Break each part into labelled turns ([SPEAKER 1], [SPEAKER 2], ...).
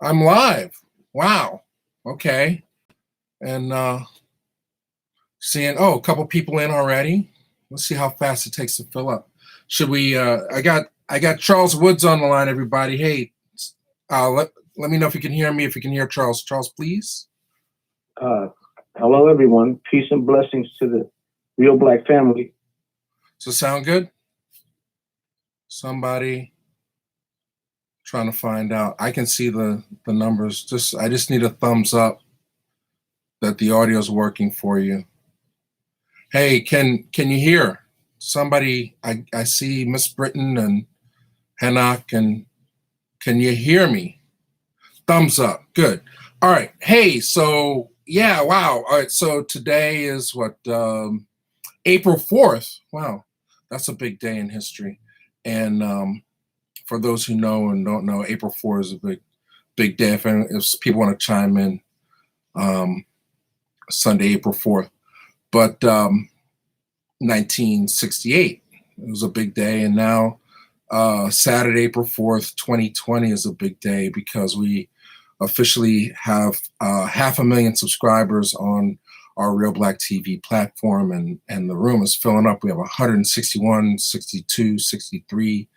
[SPEAKER 1] I'm live. Wow. Okay. And seeing a couple people in already. Let's see how fast it takes to fill up. Should we I got Charles Woods on the line, everybody. Hey, let me know if you can hear me, if you can hear Charles. Charles, please.
[SPEAKER 2] Uh, Hello, everyone. Peace and blessings to the Real Black family.
[SPEAKER 1] Does it sound good? Somebody trying to find out. I can see the numbers. I just need a thumbs up that the audio is working for you. Hey, can you hear? Somebody, I see Miss Britton and Hanok, and can you hear me? Thumbs up. Good. All right. Hey, so yeah, wow. All right, so today is what, April 4th. Wow, that's a big day in history. And for those who know and don't know, April 4th is a big day. If people want to chime in, Sunday, April 4th. But 1968, it was a big day. And now Saturday, April 4th, 2020 is a big day because we officially have 500,000 subscribers on our Real Black TV platform, and the room is filling up. We have 161, 62, 63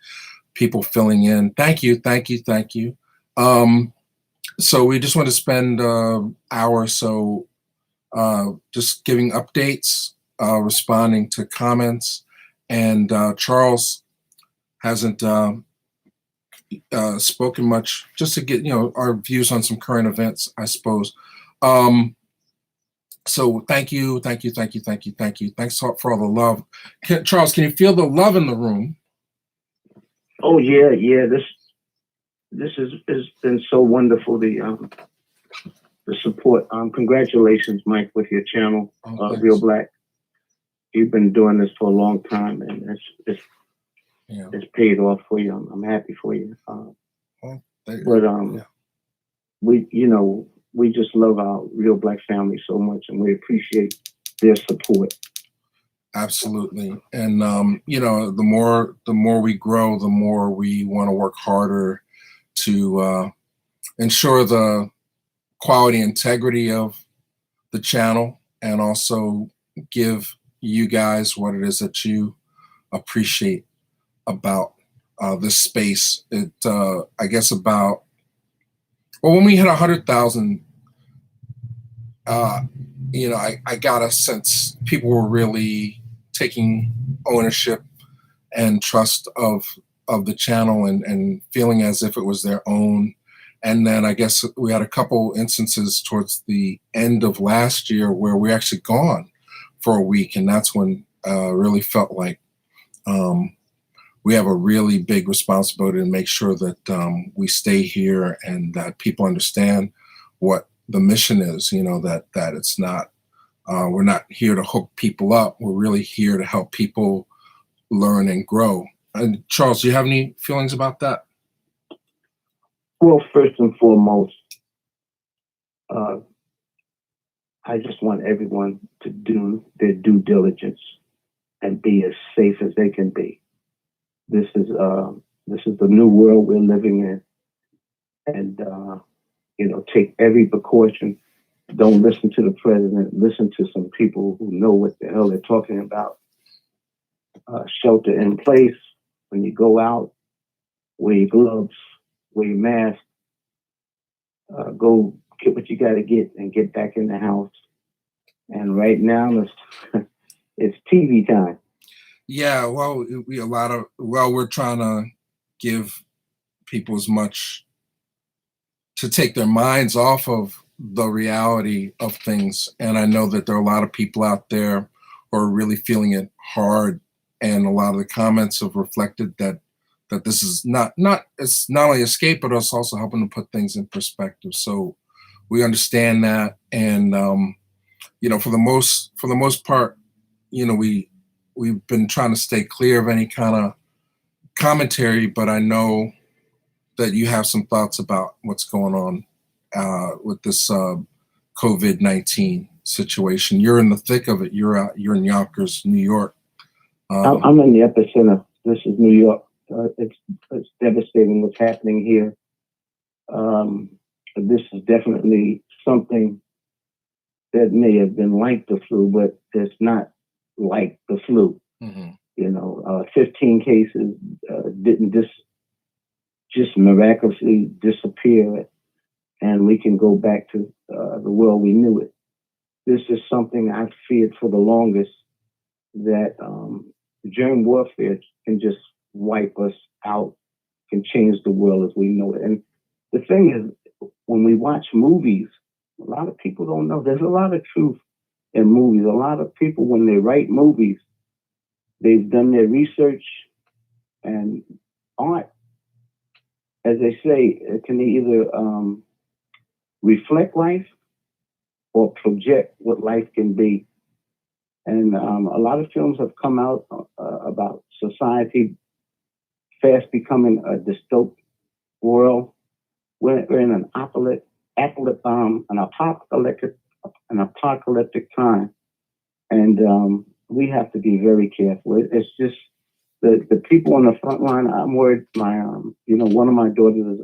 [SPEAKER 1] people filling in. Thank you. So we just want to spend an hour or so just giving updates, responding to comments, and Charles hasn't spoken much, just to get our views on some current events, I suppose. So thank you. Thanks for all the love. Charles, can you feel the love in the room?
[SPEAKER 2] Oh yeah. This has been so wonderful. The support. Congratulations, Mike, with your channel, Real Black. You've been doing this for a long time, and it's paid off for you. I'm happy for you. We just love our Real Black family so much, and we appreciate their support.
[SPEAKER 1] Absolutely. And the more we grow, the more we want to work harder to ensure the quality integrity of the channel, and also give you guys what it is that you appreciate about this space. I guess when we hit 100,000, I got a sense people were really taking ownership and trust of the channel, and feeling as if it was their own. And then I guess we had a couple instances towards the end of last year where we actually gone for a week, and that's when really felt like we have a really big responsibility to make sure that we stay here and that people understand what the mission is. That it's not, we're not here to hook people up. We're really here to help people learn and grow. And Charles, do you have any feelings about that?
[SPEAKER 2] Well, first and foremost, I just want everyone to do their due diligence and be as safe as they can be. This is the new world we're living in, and take every precaution. Don't listen to the president. Listen to some people who know what the hell they're talking about. Shelter in place. When you go out, wear your gloves, wear your mask. Go get what you got to get and get back in the house. And right now, it's TV time.
[SPEAKER 1] Yeah, well, we're trying to give people as much to take their minds off of the reality of things. And I know that there are a lot of people out there who are really feeling it hard. And a lot of the comments have reflected that this is it's not only escape, but it's also helping to put things in perspective. So we understand that. And, for the most part, we've been trying to stay clear of any kind of commentary, but I know that you have some thoughts about what's going on with this COVID-19 situation. You're in the thick of it. You're in Yonkers, New York.
[SPEAKER 2] I'm in the epicenter. This is New York. It's devastating what's happening here. This is definitely something that may have been like the flu, but it's not like the flu.
[SPEAKER 1] Mm-hmm.
[SPEAKER 2] 15 cases didn't just miraculously disappear, and we can go back to the world we knew it. This is something I've feared for the longest, that germ warfare can just wipe us out, can change the world as we know it. And the thing is, when we watch movies, a lot of people don't know there's a lot of truth in movies. A lot of people, when they write movies, they've done their research, and art, as they say, it can either reflect life or project what life can be. And a lot of films have come out about society fast becoming a dystopic world. We're in an apocalyptic time, and we have to be very careful. It's just the people on the front line. I'm worried. One of my daughters,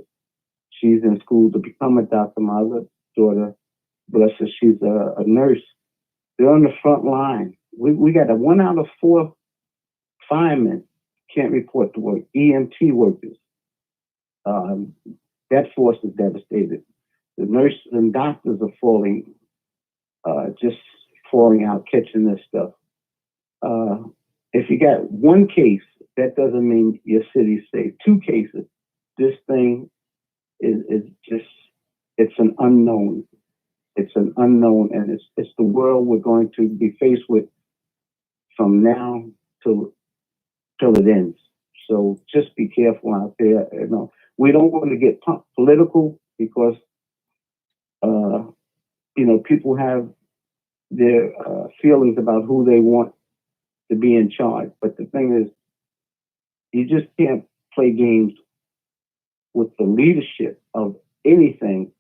[SPEAKER 2] she's in school to become a doctor. My other daughter, bless her, she's a nurse. They're on the front line. We got 1 out of 4 firemen can't report to work. EMT workers. That force is devastated. The nurses and doctors are just falling out, catching this stuff. If you got 1 case, that doesn't mean your city's safe. 2 cases, this thing is just, it's an unknown. It's an unknown, and it's the world we're going to be faced with from now till it ends. So just be careful out there. We don't want to get political because people have their feelings about who they want to be in charge. But the thing is, you just can't play games with the leadership of anything.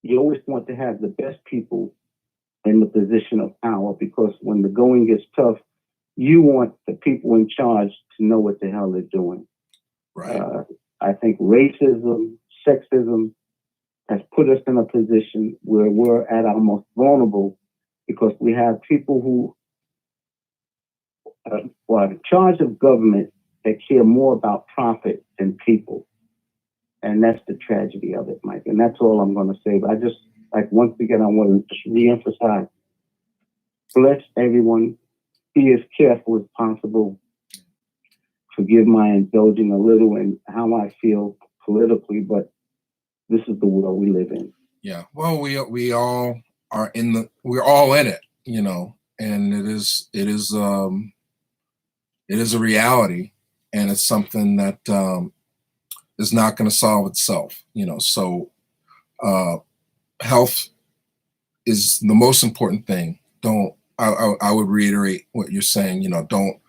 [SPEAKER 2] You always want to have the best people in the position of power, because when the going gets tough, you want the people in charge to know what the hell they're doing.
[SPEAKER 1] Right.
[SPEAKER 2] I think racism, sexism has put us in a position where we're at our most vulnerable, because we have people who are in charge of government that care more about profit than people. And that's the tragedy of it, Mike. And that's all I'm going to say. But I just, once again, I want to just reemphasize, bless everyone. Be as careful as possible. Forgive my indulging a little in how I feel politically, but this is the world we live in.
[SPEAKER 1] Yeah. Well, we all are we're all in it, and it is a reality, and it's something that is not going to solve itself, So health is the most important thing. I would reiterate what you're saying. Don't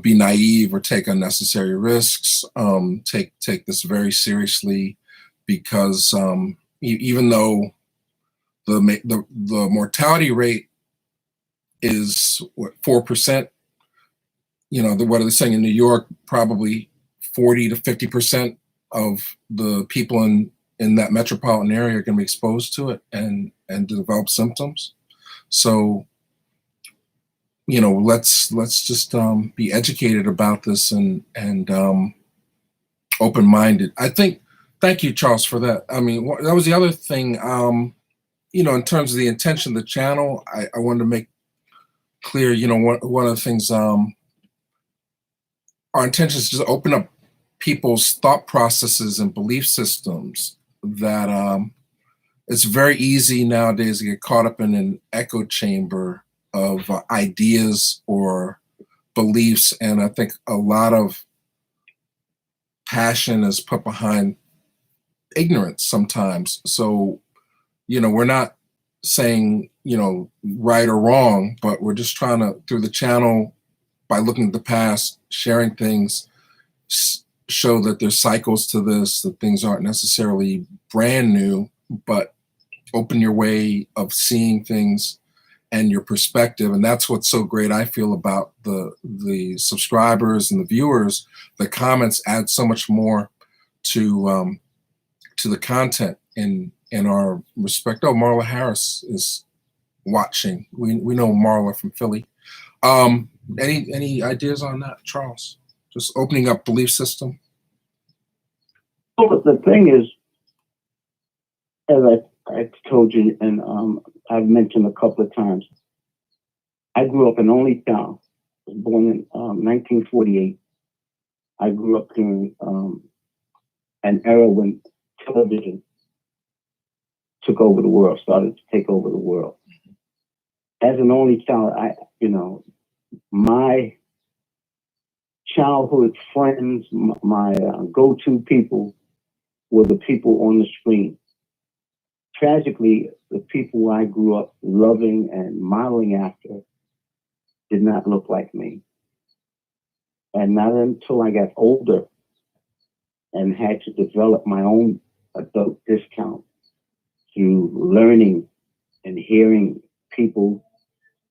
[SPEAKER 1] be naive or take unnecessary risks. Take this very seriously, because even though the mortality rate is 4%, what are they saying in New York? Probably 40 to 50% of the people in that metropolitan area are going to be exposed to it and develop symptoms. So, let's just be educated about this and open-minded. I think. Thank you, Charles, for that. I mean, that was the other thing. In terms of the intention of the channel, I wanted to make clear. One of the things, our intention is to open up people's thought processes and belief systems. That it's very easy nowadays to get caught up in an echo chamber of ideas or beliefs, and I think a lot of passion is put behind ignorance sometimes. So, we're not saying, right or wrong, but we're just trying to, through the channel, by looking at the past, sharing things, show that there's cycles to this, that things aren't necessarily brand new, but open your way of seeing things and your perspective. And that's what's so great, I feel, about the subscribers and the viewers. The comments add so much more to to the content in our respect. Oh, Marla Harris is watching. We know Marla from Philly. Any ideas on that, Charles? Just opening up belief system.
[SPEAKER 2] Well, the thing is, as I told you, and I've mentioned a couple of times, I grew up an only child. I was born in 1948. I grew up during an era when television took over the world, started to take over the world. As an only child, my childhood friends, my go-to people were the people on the screen. Tragically, the people I grew up loving and modeling after did not look like me. And not until I got older and had to develop my own adult discount through learning and hearing people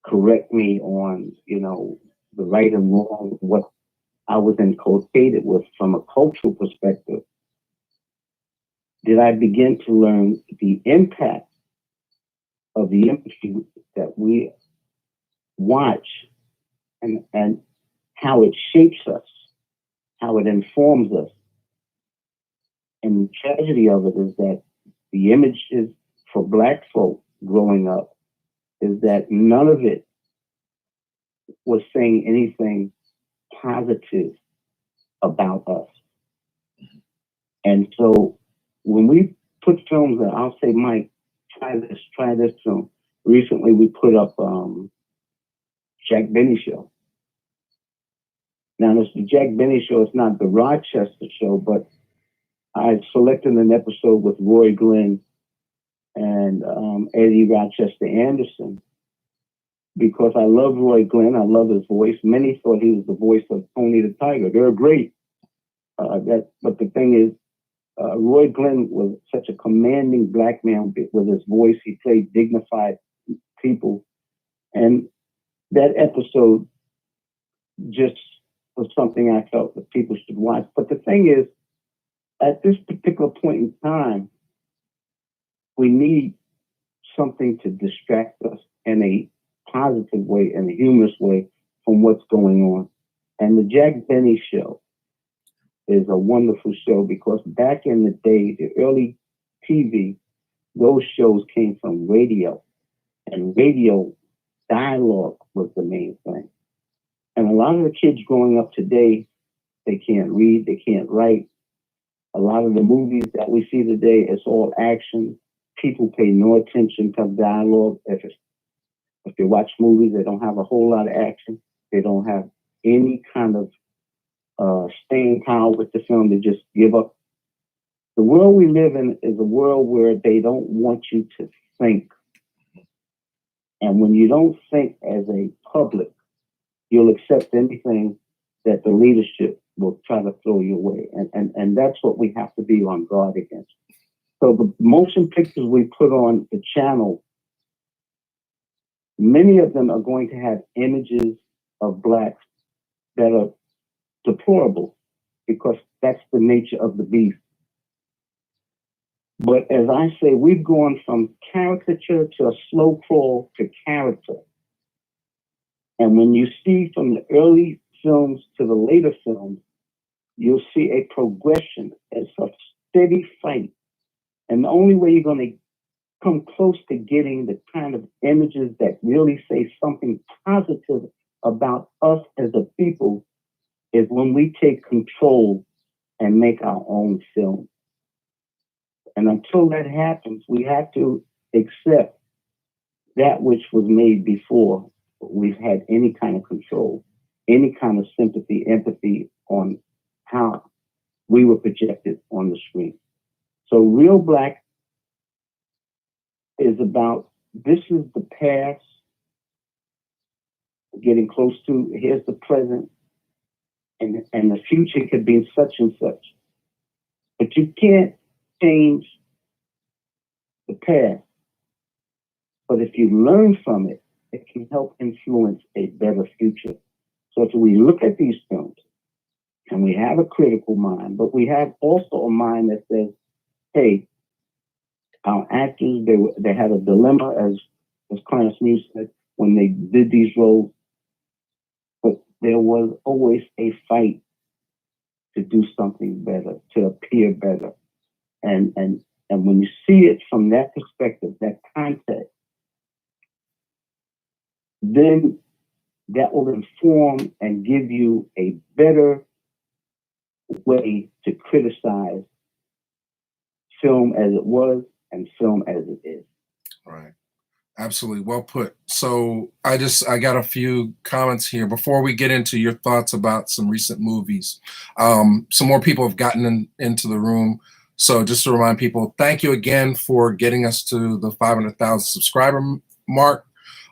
[SPEAKER 2] correct me on, the right and wrong, what I was inculcated with from a cultural perspective, did I begin to learn the impact of the empathy that we watch and how it shapes us, how it informs us. And the tragedy of it is that the images for Black folk growing up is that none of it was saying anything positive about us. And so when we put films out, I'll say, Mike, try this film. Recently we put up Jack Benny Show. Now it's the Jack Benny Show. It's not the Rochester Show, but I selected an episode with Roy Glenn and Eddie Rochester Anderson because I love Roy Glenn. I love his voice. Many thought he was the voice of Tony the Tiger. They're great. But the thing is, Roy Glenn was such a commanding Black man with his voice. He played dignified people. And that episode just was something I felt that people should watch. But the thing is, at this particular point in time, we need something to distract us in a positive way, in a humorous way from what's going on. And the Jack Benny Show is a wonderful show because back in the day, the early TV, those shows came from radio, and radio dialogue was the main thing. And a lot of the kids growing up today, they can't read, they can't write. A lot of the movies that we see today, it's all action. People pay no attention to dialogue. If you watch movies, they don't have a whole lot of action. They don't have any kind of staying power with the film. They just give up. The world we live in is a world where they don't want you to think. And when you don't think as a public, you'll accept anything that the leadership will try to throw you away. And that's what we have to be on guard against. So the motion pictures we put on the channel, many of them are going to have images of Blacks that are deplorable because that's the nature of the beast. But as I say, we've gone from caricature to a slow crawl to character. And when you see from the early films to the later films, you'll see a progression. It's a steady fight. And the only way you're going to come close to getting the kind of images that really say something positive about us as a people is when we take control and make our own film. And until that happens, we have to accept that which was made before we've had any kind of control, any kind of sympathy, empathy on how we were projected on the screen. So Real Black is about, this is the past, getting close to, here's the present, and the future could be such and such. But you can't change the past. But if you learn from it, it can help influence a better future. So if we look at these films and we have a critical mind, but we have also a mind that says, hey, our actors, they had a dilemma, as Clarence Muse said, when they did these roles, but there was always a fight to do something better, to appear better. And when you see it from that perspective, that context, then that will inform and give you a better way to criticize film as it was and film as it is.
[SPEAKER 1] Right. Absolutely. Well put. So I got a few comments here before we get into your thoughts about some recent movies. Some more people have gotten into the room. So just to remind people, thank you again for getting us to the 500,000 subscriber mark.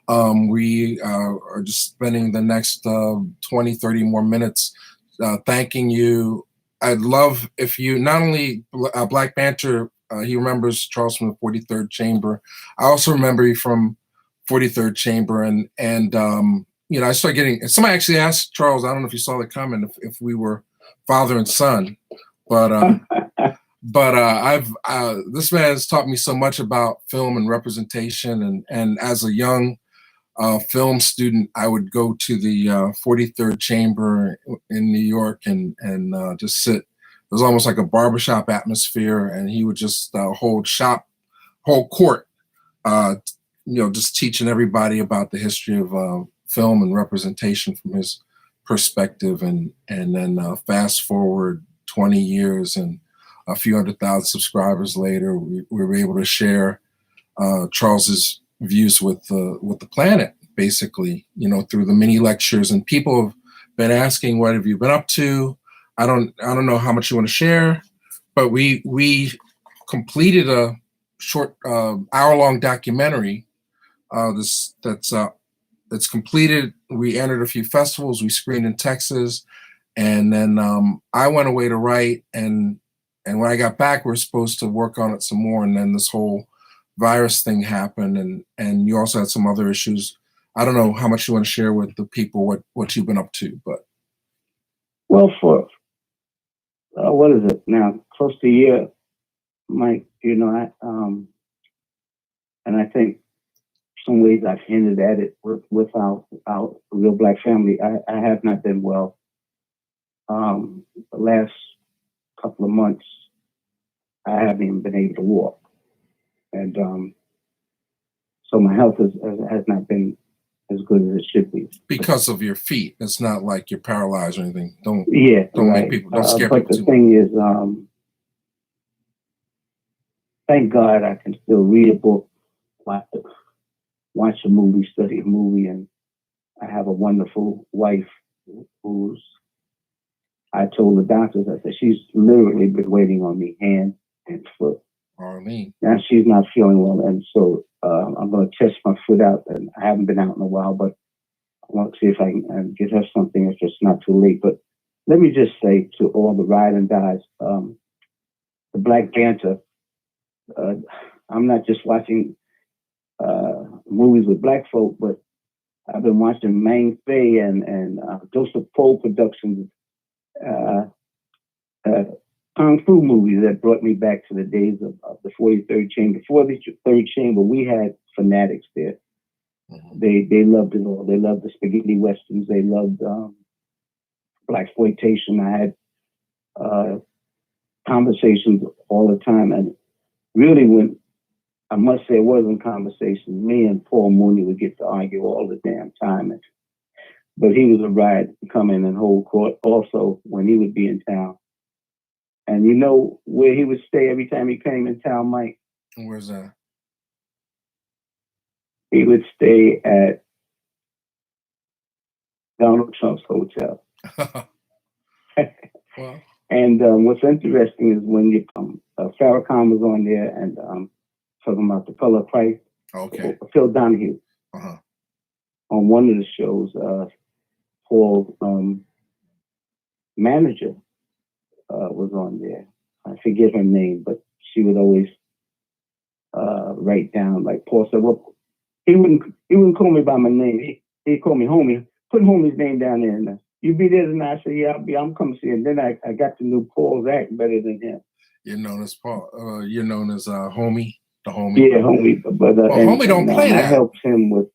[SPEAKER 1] We are just spending the next 20, 30 more minutes thanking you. I'd love if you, not only Black Banter, he remembers Charles from the 43rd Chamber. I also remember you from 43rd Chamber, and you know, I started getting. Somebody actually asked Charles. I don't know if you saw the comment if we were father and son, but I've this man has taught me so much about film and representation, and as a young film student, I would go to the 43rd Chamber in New York and just sit. It was almost like a barbershop atmosphere, and he would just hold court, uh, you know, just teaching everybody about the history of film and representation from his perspective. And then fast forward 20 years and a few 100,000 subscribers later, we were able to share Charles's views with the planet, basically, you know, through the mini lectures. And people have been asking, what have you been up to? I don't know how much you want to share, but we completed a short hour-long documentary that's completed. We entered a few festivals. We screened in Texas, and then I went away to write. And when I got back, we were supposed to work on it some more. And then this whole virus thing happened, and you also had some other issues. I don't know how much you want to share with the people what you've been up to, but
[SPEAKER 2] Well, for what is it now? Close to a year, Mike. You know, and I think some ways I've hinted at it with our real Black family. I have not been well. The last couple of months, I haven't even been able to walk, and so my health has not been as good as it should be.
[SPEAKER 1] because of your feet, it's not like you're paralyzed or anything. Don't
[SPEAKER 2] right.
[SPEAKER 1] make people, don't scare
[SPEAKER 2] but
[SPEAKER 1] people
[SPEAKER 2] the
[SPEAKER 1] too
[SPEAKER 2] thing is, thank God I can still read a book, watch a movie, study a movie, and I have a wonderful wife who's, I told the doctors, I said, she's literally been waiting on me hand and foot.
[SPEAKER 1] Arlene.
[SPEAKER 2] Now she's not feeling well, and so I'm going to test my foot out, and I haven't been out in a while, but I want to see if I can get her something if it's not too late. But let me just say to all the ride and dies, the Black Banter, I'm not just watching movies with Black folk, but I've been watching Mang Fei and Joseph Poe Productions, Kung Fu movies that brought me back to the days of the 43rd Chamber. Before the 3rd Chamber, we had fanatics there. Mm-hmm. They loved it all. They loved the spaghetti westerns. They loved blaxploitation. I had conversations all the time, and really, when I must say it wasn't conversations, me and Paul Mooney would get to argue all the damn time. But he was a ride to come in and hold court also when he would be in town. And you know where he would stay every time he came in town, Mike?
[SPEAKER 1] Where's that?
[SPEAKER 2] He would stay at Donald Trump's hotel.
[SPEAKER 1] Well.
[SPEAKER 2] And what's interesting is when you Farrakhan was on there and talking about the color of Christ.
[SPEAKER 1] Okay.
[SPEAKER 2] Phil Donahue.
[SPEAKER 1] Uh-huh.
[SPEAKER 2] On one of the shows, Paul's manager was on there. I forget her name, but she would always write down, like Paul said, well, he wouldn't call me by my name. He'd call me homie. Put homie's name down there. And you be there tonight? I said, yeah, I'm coming to see him. Then I got to know Paul's act better than him.
[SPEAKER 1] You're known as Paul. You're known as Homie, the Homie.
[SPEAKER 2] Yeah, Homie. But
[SPEAKER 1] well, Homie don't play
[SPEAKER 2] I
[SPEAKER 1] that.
[SPEAKER 2] helped him with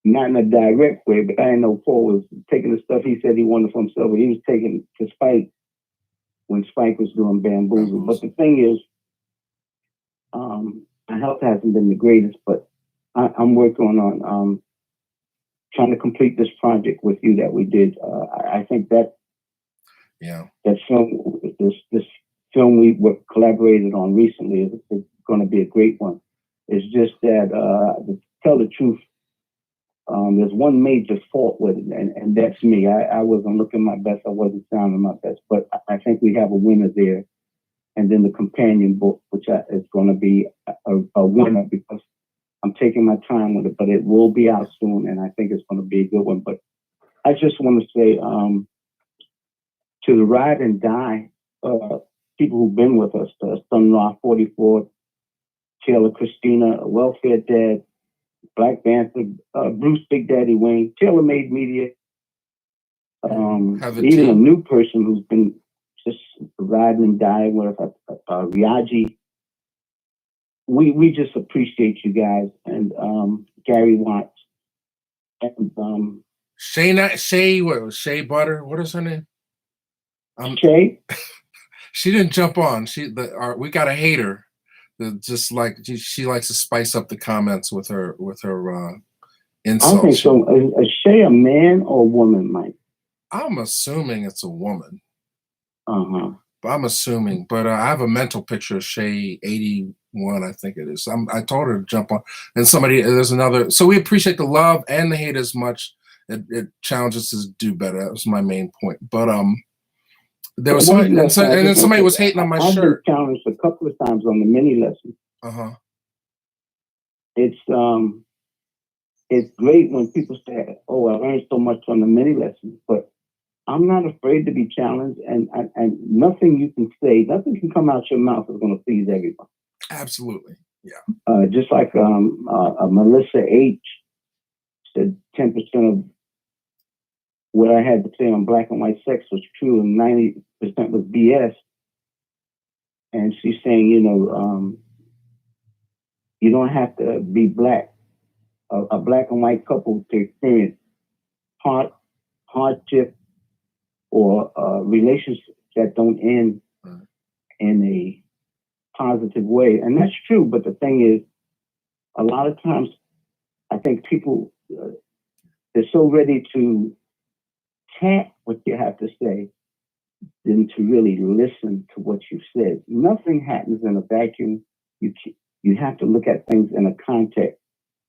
[SPEAKER 2] not in a direct way, but I didn't know Paul was taking the stuff he said he wanted for himself, but he was taking to Spike when Spike was doing Bamboozle. But the thing is, my health hasn't been the greatest, but I'm working on trying to complete this project with you that we did. I think that that film, this film we were collaborated on recently is going to be a great one. It's just that, to tell the truth, there's one major fault with it, and that's me. I wasn't looking my best. I wasn't sounding my best, but I think we have a winner there. And then the companion book, which is going to be a winner because I'm taking my time with it, but it will be out soon, and I think it's going to be a good one. But I just want to say to the Ride and Die people who've been with us, Sun Ra 44, Taylor Christina, Welfare Dad, Black Panther, Bruce Big Daddy Wayne, Taylor Made Media, even a new person who's been just riding and dying with Riaji. We just appreciate you guys, and Gary Watts and
[SPEAKER 1] Shea Butter. What is her name?
[SPEAKER 2] Shay.
[SPEAKER 1] She didn't jump on. We got a hater. Just like she likes to spice up the comments with her insults.
[SPEAKER 2] I think so. Is Shay a man or a woman, Mike?
[SPEAKER 1] I'm assuming it's a woman.
[SPEAKER 2] But
[SPEAKER 1] I'm assuming. But I have a mental picture of Shay 81, I think it is. I told her to jump on. And there's another. So we appreciate the love and the hate as much. It challenges us to do better. That was my main point. But there was somebody, and then somebody was hating on my shirt.
[SPEAKER 2] I've been challenged a couple of times on the mini lesson. It's great when people say, "Oh, I learned so much from the mini lesson," but I'm not afraid to be challenged, and nothing you can say, nothing can come out your mouth is going to please everyone.
[SPEAKER 1] Absolutely, yeah.
[SPEAKER 2] Just like Melissa H said, 10% of what I had to say on black and white sex was true, and 90% was BS. And she's saying, you don't have to be black, a black and white couple to experience hardship or relationships that don't end in a positive way. And that's true. But the thing is, a lot of times, I think people, they're so ready to tap what you have to say than to really listen to what you said. Nothing happens in a vacuum. You have to look at things in a context.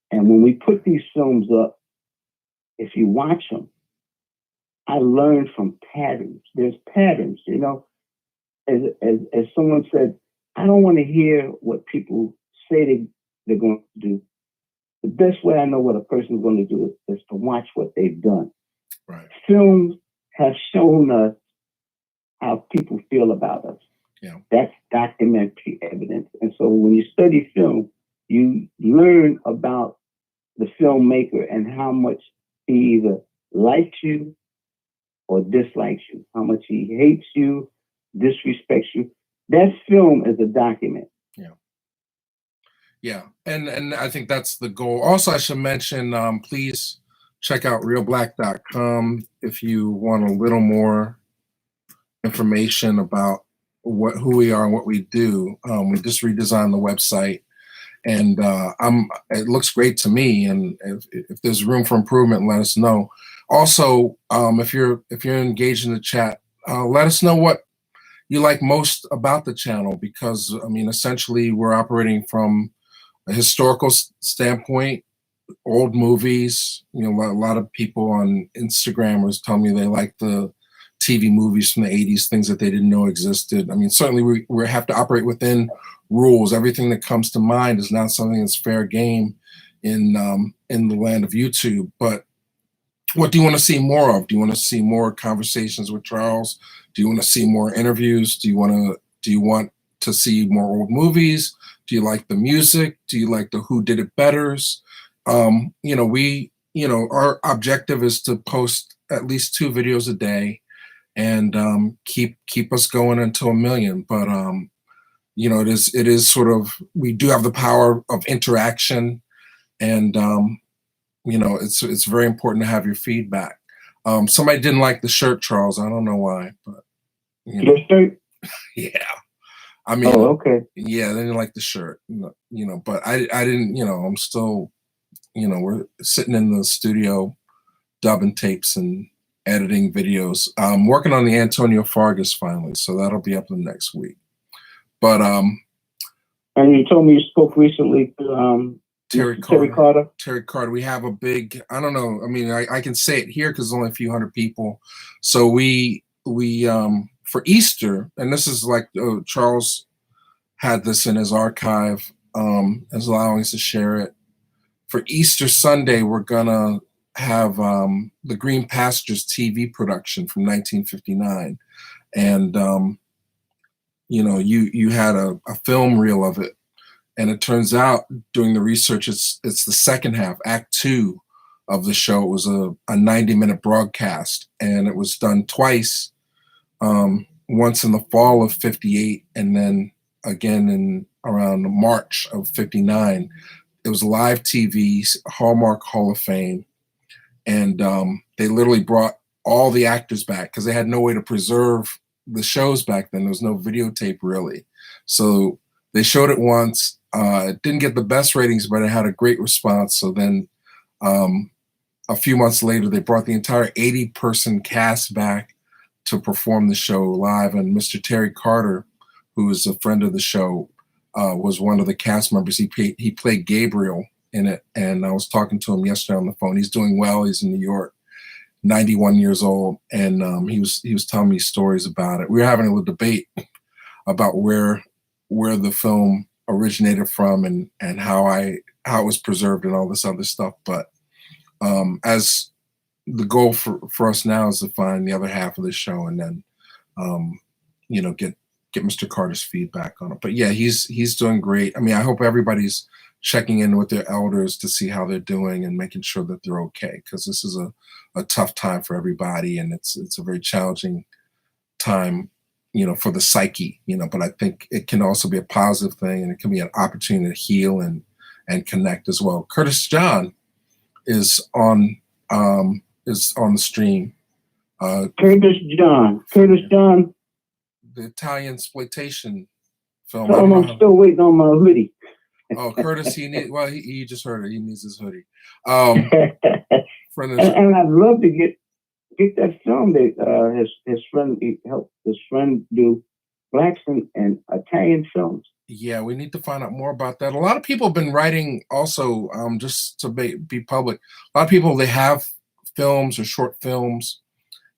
[SPEAKER 2] And when we put these films up, if you watch them, I learned from patterns. There's patterns, as someone said, I don't want to hear what people say they're going to do. The best way I know what a person's going to do is to watch what they've done.
[SPEAKER 1] Right.
[SPEAKER 2] Films have shown us how people feel about us.
[SPEAKER 1] Yeah.
[SPEAKER 2] That's documentary evidence. And so when you study film, you learn about the filmmaker and how much he either likes you or dislikes you, how much he hates you, disrespects you. That film is a document.
[SPEAKER 1] Yeah. And I think that's the goal. Also, I should mention, please check out realblack.com if you want a little more information about who we are and what we do. We just redesigned the website, and it looks great to me. And if there's room for improvement, let us know. Also, if you're engaged in the chat, let us know what you like most about the channel, because essentially we're operating from a historical standpoint, old movies. A lot of people on Instagram was telling me they like the TV movies from the 80s, things that they didn't know existed. Certainly we have to operate within rules. Everything that comes to mind is not something that's fair game in the land of YouTube. But what do you want to see more of? Do you want to see more conversations with Charles? Do you want to see more interviews? Do you want to see more old movies? Do you like the music? Do you like the who did it betters? Our objective is to post at least 2 videos a day. and keep us going until 1 million. But it is sort of, we do have the power of interaction, and it's very important to have your feedback. Somebody didn't like the shirt, Charles. I don't know why, but
[SPEAKER 2] Your shirt?
[SPEAKER 1] yeah. I mean,
[SPEAKER 2] Oh, okay.
[SPEAKER 1] yeah, they didn't like the shirt, but I didn't, I'm still, we're sitting in the studio dubbing tapes and editing videos. I'm working on the Antonio Fargas finally, so that'll be up in the next week. But
[SPEAKER 2] and you told me you spoke recently to
[SPEAKER 1] Terry
[SPEAKER 2] Terry Carter.
[SPEAKER 1] Terry Carter. We have a big, I don't know. I mean, I can say it here because there's only a few hundred people. So we for Easter, and this is like Charles had this in his archive, is allowing us to share it. For Easter Sunday, we're gonna have the Green Pastures TV production from 1959, and you had a film reel of it. And it turns out, doing the research, it's the second half, Act 2 of the show. It was a 90-minute broadcast, and it was done twice, once in the fall of 58, and then again in around March of 59. It was live TV, Hallmark Hall of Fame, and they literally brought all the actors back because they had no way to preserve the shows back then. There was no videotape really. So they showed it once. It didn't get the best ratings, but it had a great response. So then a few months later, they brought the entire 80-person cast back to perform the show live. And Mr. Terry Carter, who is a friend of the show, was one of the cast members. He played Gabriel in it. And I was talking to him yesterday on the phone. He's doing well. He's in New York, 91 years old. And he was telling me stories about it. We were having a little debate about where the film originated from and how it was preserved and all this other stuff. But as the goal for us now is to find the other half of the show, and then get Mr. Carter's feedback on it. But yeah, he's doing great. I mean, I hope everybody's checking in with their elders to see how they're doing and making sure that they're okay, because this is a tough time for everybody, and it's a very challenging time, for the psyche, but I think it can also be a positive thing, and it can be an opportunity to heal and connect as well. Curtis John is on the stream.
[SPEAKER 2] Curtis John.
[SPEAKER 1] The Italian exploitation film.
[SPEAKER 2] Tell him I'm still waiting on my hoodie.
[SPEAKER 1] Oh, Curtis, he just heard it. He needs his hoodie.
[SPEAKER 2] And I'd love to get that film that his friend, he helped his friend do blacks and Italian films.
[SPEAKER 1] Yeah, we need to find out more about that. A lot of people have been writing also, just to be public. A lot of people, they have films or short films,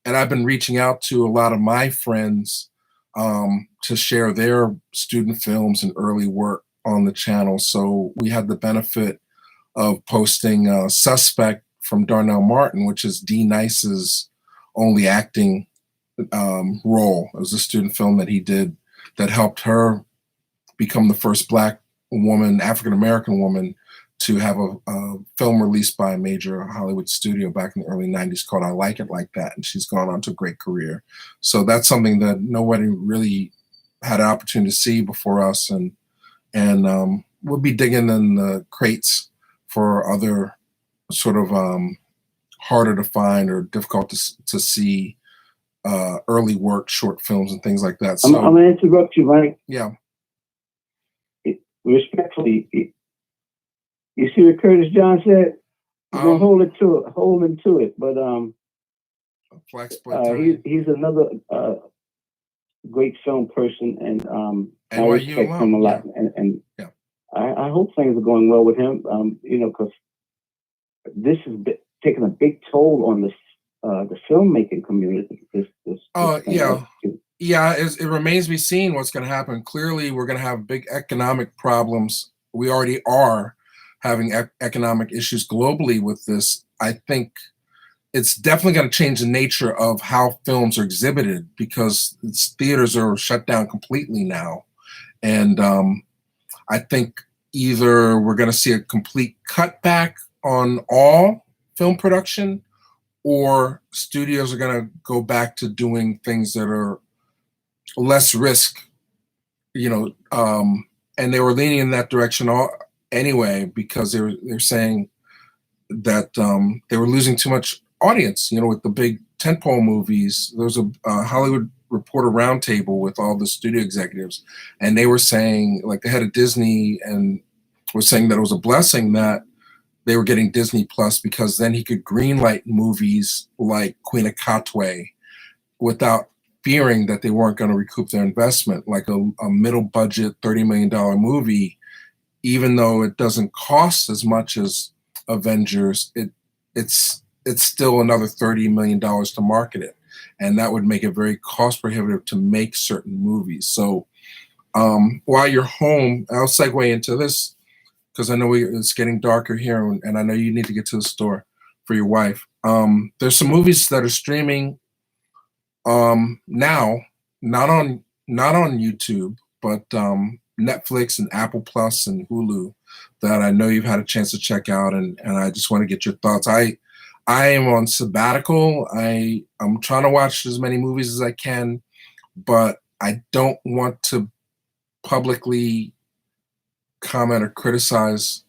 [SPEAKER 1] and I've been reaching out to a lot of my friends to share their student films and early work on the channel. So we had the benefit of posting Suspect from Darnell Martin, which is D. Nice's only acting role. It was a student film that he did that helped her become the first Black woman, African-American woman, to have a film released by a major Hollywood studio back in the early 90s called I Like It Like That. And she's gone on to a great career. So that's something that nobody really had an opportunity to see before us. And we'll be digging in the crates for other sort of harder to find or difficult to see early work, short films and things like that. So
[SPEAKER 2] I'm going to interrupt you, Mike.
[SPEAKER 1] Yeah.
[SPEAKER 2] Respectfully, you see what Curtis John said? He's going to hold him to it. But he's another great film person, and I respect him a lot.
[SPEAKER 1] Yeah.
[SPEAKER 2] And
[SPEAKER 1] yeah.
[SPEAKER 2] I hope things are going well with him, because this has taken a big toll on the filmmaking community.
[SPEAKER 1] Yeah, it remains to be seen what's going to happen. Clearly, we're going to have big economic problems. We already are having economic issues globally with this. I think it's definitely going to change the nature of how films are exhibited, because theaters are shut down completely now. And I think either we're going to see a complete cutback on all film production, or studios are going to go back to doing things that are less risk, and they were leaning in that direction anyway, because they're saying that they were losing too much audience, with the big tentpole movies. There was a Hollywood Reporter roundtable with all the studio executives, and they were saying, like the head of Disney, and was saying that it was a blessing that they were getting Disney Plus, because then he could greenlight movies like Queen of Katwe without fearing that they weren't going to recoup their investment. Like a middle budget $30 million movie, even though it doesn't cost as much as Avengers, it's still another $30 million to market it. And that would make it very cost prohibitive to make certain movies. So while you're home, I'll segue into this, because I know it's getting darker here, and I know you need to get to the store for your wife. There's some movies that are streaming now, not on YouTube, but Netflix and Apple Plus and Hulu, that I know you've had a chance to check out, and I just want to get your thoughts. I am on sabbatical. I'm trying to watch as many movies as I can, but I don't want to publicly comment or criticize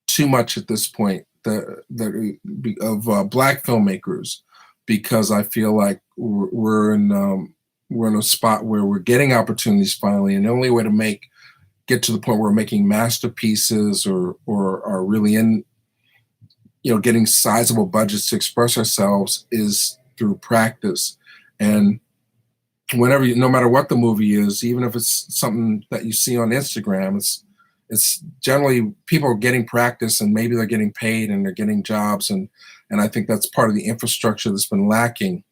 [SPEAKER 1] too much at this point of Black filmmakers, because I feel like we're in a spot where we're getting opportunities finally, and the only way to get to the point where we're making masterpieces or are really in, getting sizable budgets to express ourselves is through practice. And no matter what the movie is, even if it's something that you see on Instagram, it's generally people are getting practice, and maybe they're getting paid and they're getting jobs. And I think that's part of the infrastructure that's been lacking,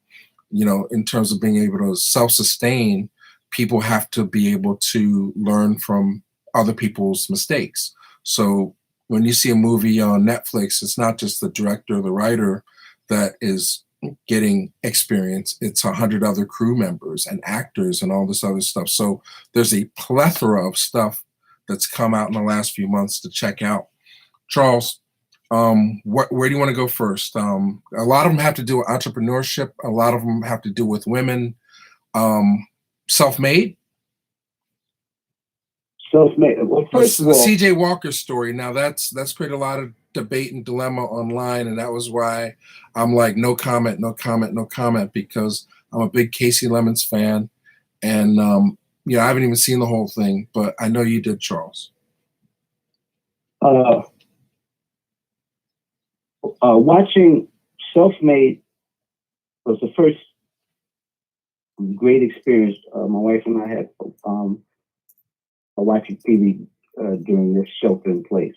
[SPEAKER 1] in terms of being able to self-sustain. People have to be able to learn from other people's mistakes. So when you see a movie on Netflix, it's not just the director or the writer that is getting experience. It's 100 other crew members and actors and all this other stuff. So there's a plethora of stuff that's come out in the last few months to check out. Charles, where do you want to go first? A lot of them have to do with entrepreneurship. A lot of them have to do with women. Self-made?
[SPEAKER 2] Self-made. Well, first of all,
[SPEAKER 1] the CJ Walker story. Now that's created a lot of debate and dilemma online, and that was why I'm like, no comment, because I'm a big Casey Lemons fan, and I haven't even seen the whole thing, but I know you did, Charles.
[SPEAKER 2] Watching Self-Made was the first great experience my wife and I had watching TV during this shelter in place.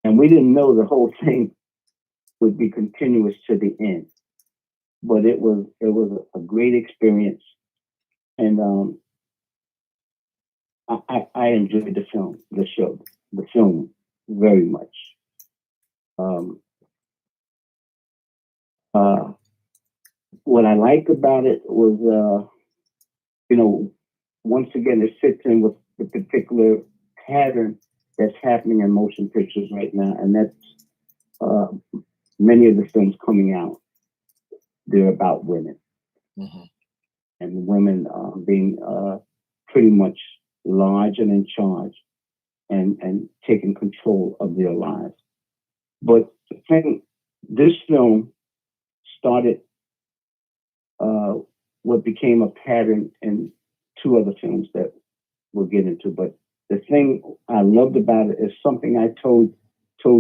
[SPEAKER 2] And we didn't know the whole thing would be continuous to the end, but it was a great experience, and I enjoyed the film very much. What I liked about it was, once again, it fits in with the particular pattern that's happening in motion pictures right now, and that's many of the films coming out. They're about women, and women being pretty much large and in charge, and taking control of their lives. But the thing, this film started what became a pattern in two other films that we'll get into. But the thing I loved about it is something I told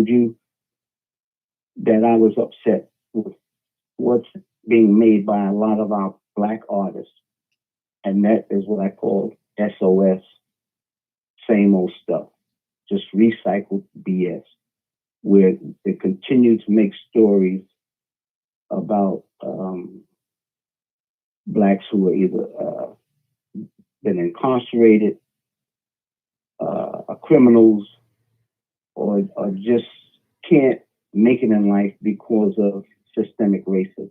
[SPEAKER 2] you, that I was upset with what's being made by a lot of our Black artists. And that is what I call SOS, same old stuff, just recycled BS, where they continue to make stories about Blacks who are either been incarcerated, are criminals, or just can't make it in life because of systemic racism.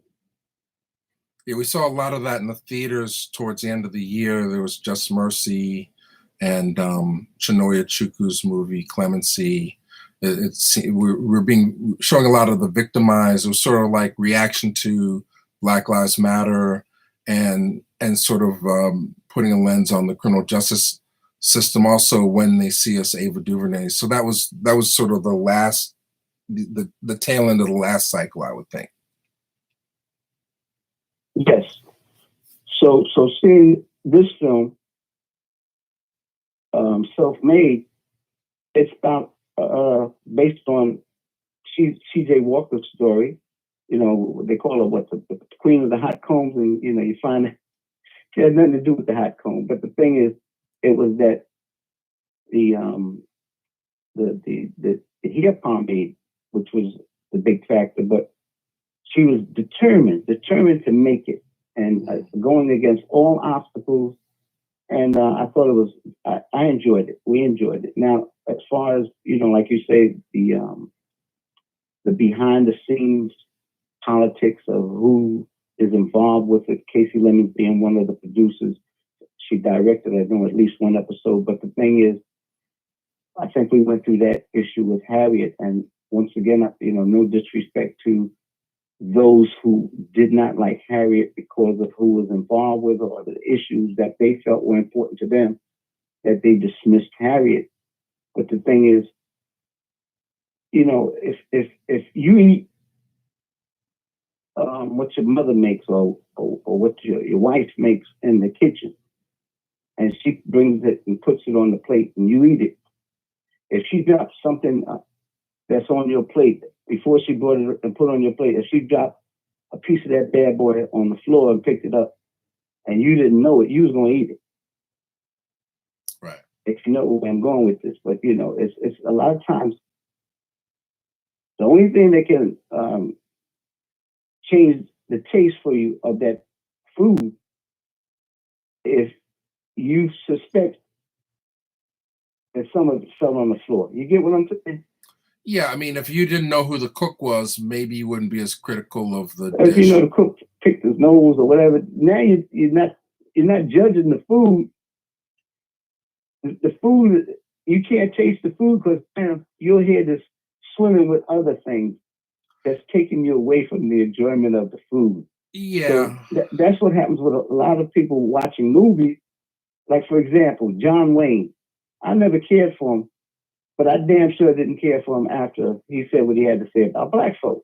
[SPEAKER 1] Yeah, we saw a lot of that in the theaters towards the end of the year. There was Just Mercy and Chinoya Chukwu's movie Clemency, We're being showing a lot of the victimized. It was sort of like reaction to Black Lives Matter, and sort of putting a lens on the criminal justice system. Also, when they see us Ava DuVernay, so that was sort of the tail end of the last cycle, I would think.
[SPEAKER 2] Yes. So seeing this film, Self-Made, it's about based on C.J. Walker's story. You know, they call her the queen of the hot combs, and you know, you find that she had nothing to do with the hot comb. But the thing is, it was that the hair pomade, which was the big factor, but she was determined to make it, and going against all obstacles. And I thought it was, I enjoyed it. We enjoyed it. Now, as far as, you know, like you say, the behind the scenes politics of who is involved with it, Casey Lemons being one of the producers, she directed, I know, at least one episode. But the thing is, I think we went through that issue with Harriet. And once again, you know, no disrespect to those who did not like Harriet because of who was involved with her or the issues that they felt were important to them, that they dismissed Harriet. But the thing is, you know, if you eat what your mother makes, or what your wife makes in the kitchen, and she brings it and puts it on the plate and you eat it, if she drops something that's on your plate before she brought it and put it on your plate, if she dropped a piece of that bad boy on the floor and picked it up and you didn't know it, you was going to eat it.
[SPEAKER 1] Right.
[SPEAKER 2] If you know where I'm going with this. But, you know, it's a lot of times the only thing that can change the taste for you of that food if you suspect that some of it fell on the floor. You get what I'm saying?
[SPEAKER 1] Yeah, I mean, if you didn't know who the cook was, maybe you wouldn't be as critical of the
[SPEAKER 2] If
[SPEAKER 1] dish.
[SPEAKER 2] you know the cook picked his nose or whatever, now you're not judging the food. The food, you can't taste the food because you'll hear this swimming with other things that's taking you away from the enjoyment of the food.
[SPEAKER 1] Yeah.
[SPEAKER 2] So that's what happens with a lot of people watching movies. Like, for example, John Wayne. I never cared for him, but I damn sure didn't care for him after he said what he had to say about black folk.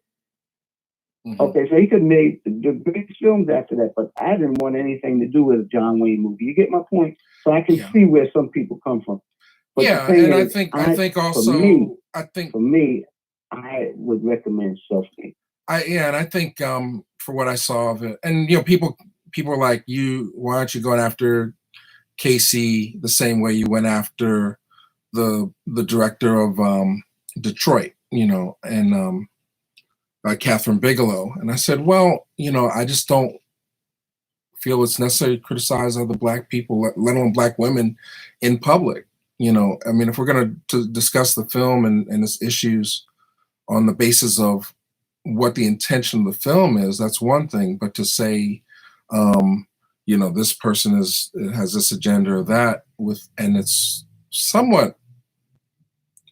[SPEAKER 2] Mm-hmm. Okay, so he could have made the greatest films after that, but I didn't want anything to do with a John Wayne movie. You get my point? So I can see where some people come from. But
[SPEAKER 1] yeah, and I think also, for
[SPEAKER 2] me, I would recommend Self-Made.
[SPEAKER 1] And I think for what I saw of it, and you know, people are like, why aren't you going after Casey the same way you went after the director of Detroit, you know, and Catherine Bigelow? And I said, well, you know, I just don't feel it's necessary to criticize other black people, let alone black women, in public. You know, I mean, if we're going to discuss the film and its issues on the basis of what the intention of the film is, that's one thing. But to say, you know, this person has this agenda or that, and it's somewhat,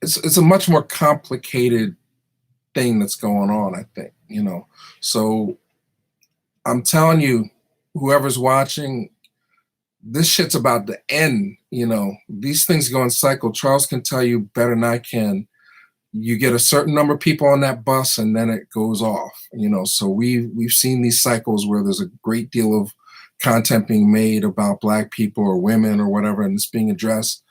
[SPEAKER 1] it's a much more complicated thing that's going on, I think, you know. So I'm telling you, whoever's watching, this shit's about to end, you know. These things go in cycle. Charles can tell you better than I can. You get a certain number of people on that bus and then it goes off, you know. So we've seen these cycles where there's a great deal of content being made about black people or women or whatever, and it's being addressed.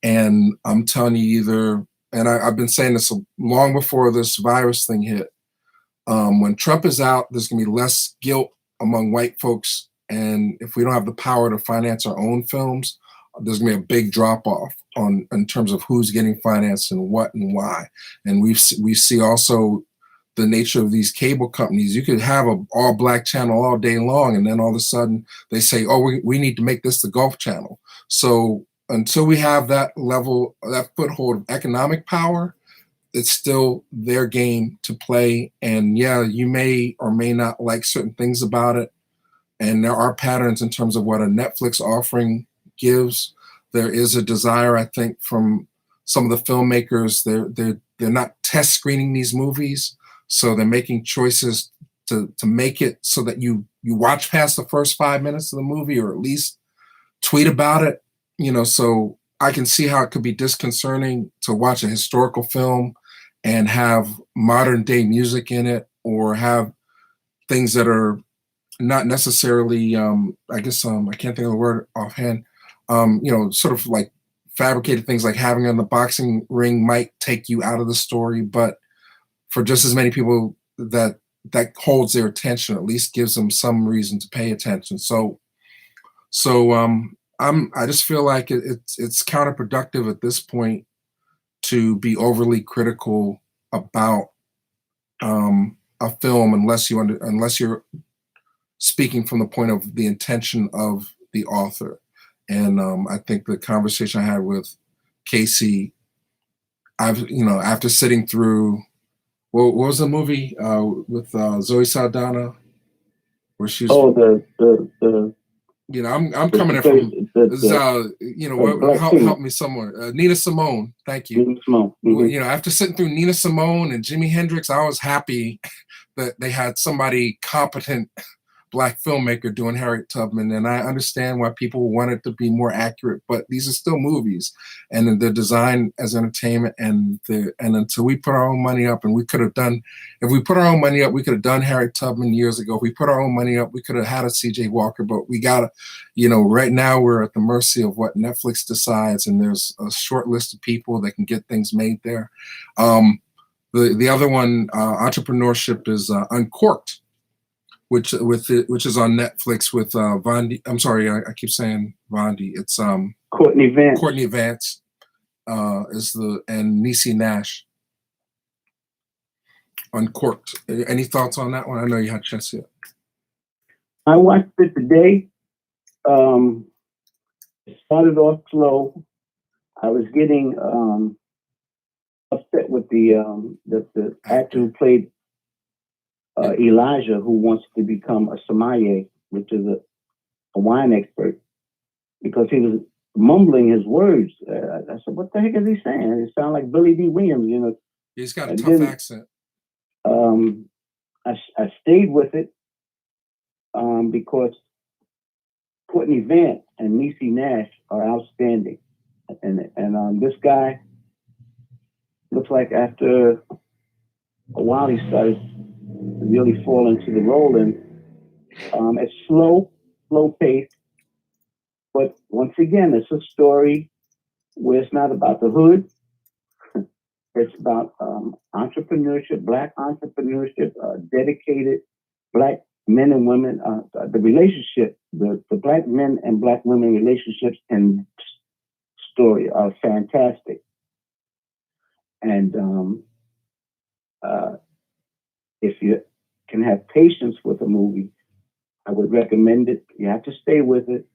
[SPEAKER 1] And I'm telling you, and I've been saying this long before this virus thing hit, when Trump is out, there's going to be less guilt among white folks. And if we don't have the power to finance our own films, there's going to be a big drop off in terms of who's getting financed and what and why. And we see also the nature of these cable companies. You could have an all black channel all day long, and then all of a sudden they say, oh, we need to make this the Gulf Channel. So until we have that level, that foothold of economic power, it's still their game to play. And yeah, you may or may not like certain things about it. And there are patterns in terms of what a Netflix offering gives. There is a desire, I think, from some of the filmmakers. they're not test screening these movies, so they're making choices to make it so that you watch past the first 5 minutes of the movie, or at least tweet about it. So I can see how it could be disconcerting to watch a historical film and have modern day music in it, or have things that are not necessarily, I guess, I can't think of the word offhand, sort of like fabricated things, like having in the boxing ring might take you out of the story, but for just as many people that holds their attention, at least gives them some reason to pay attention. I just feel like it's counterproductive at this point to be overly critical about a film unless you're speaking from the point of the intention of the author. And I think the conversation I had with Casey, after sitting through, what was the movie with Zoe Saldana, where she's
[SPEAKER 2] the
[SPEAKER 1] I'm coming in from help me somewhere. Nina Simone, thank you.
[SPEAKER 2] Nina Simone. Mm-hmm.
[SPEAKER 1] After sitting through Nina Simone and Jimi Hendrix, I was happy that they had somebody competent Black filmmaker doing Harriet Tubman, and I understand why people want it to be more accurate, but these are still movies, and they're designed as entertainment. And until we put our own money up, and if we put our own money up, we could have done Harriet Tubman years ago. If we put our own money up, we could have had a C.J. Walker, but we gotta, right now we're at the mercy of what Netflix decides, and there's a short list of people that can get things made there. The other one, entrepreneurship, is Uncorked, which is on Netflix with Vondi. I'm sorry, I keep saying Vondi. It's
[SPEAKER 2] Courtney Vance.
[SPEAKER 1] Courtney Vance and Niecy Nash. Uncorked. Any thoughts on that one? I know you had a chance to see it.
[SPEAKER 2] I watched it today. It started off slow. I was getting upset with the actor who played Elijah, who wants to become a sommelier, which is a wine expert, because he was mumbling his words. I said, "What the heck is he saying?" It sounded like Billy D. Williams,
[SPEAKER 1] He's got a tough accent.
[SPEAKER 2] I stayed with it because Courtney Vance and Niecy Nash are outstanding, and this guy looks like after a while he started really fall into the role, and it's slow pace, but once again, it's a story where it's not about the hood. It's about entrepreneurship, Black entrepreneurship, dedicated Black men and women, the relationship, the Black men and Black women relationships and story are fantastic. And if you can have patience with a movie, I would recommend it. You have to stay with it,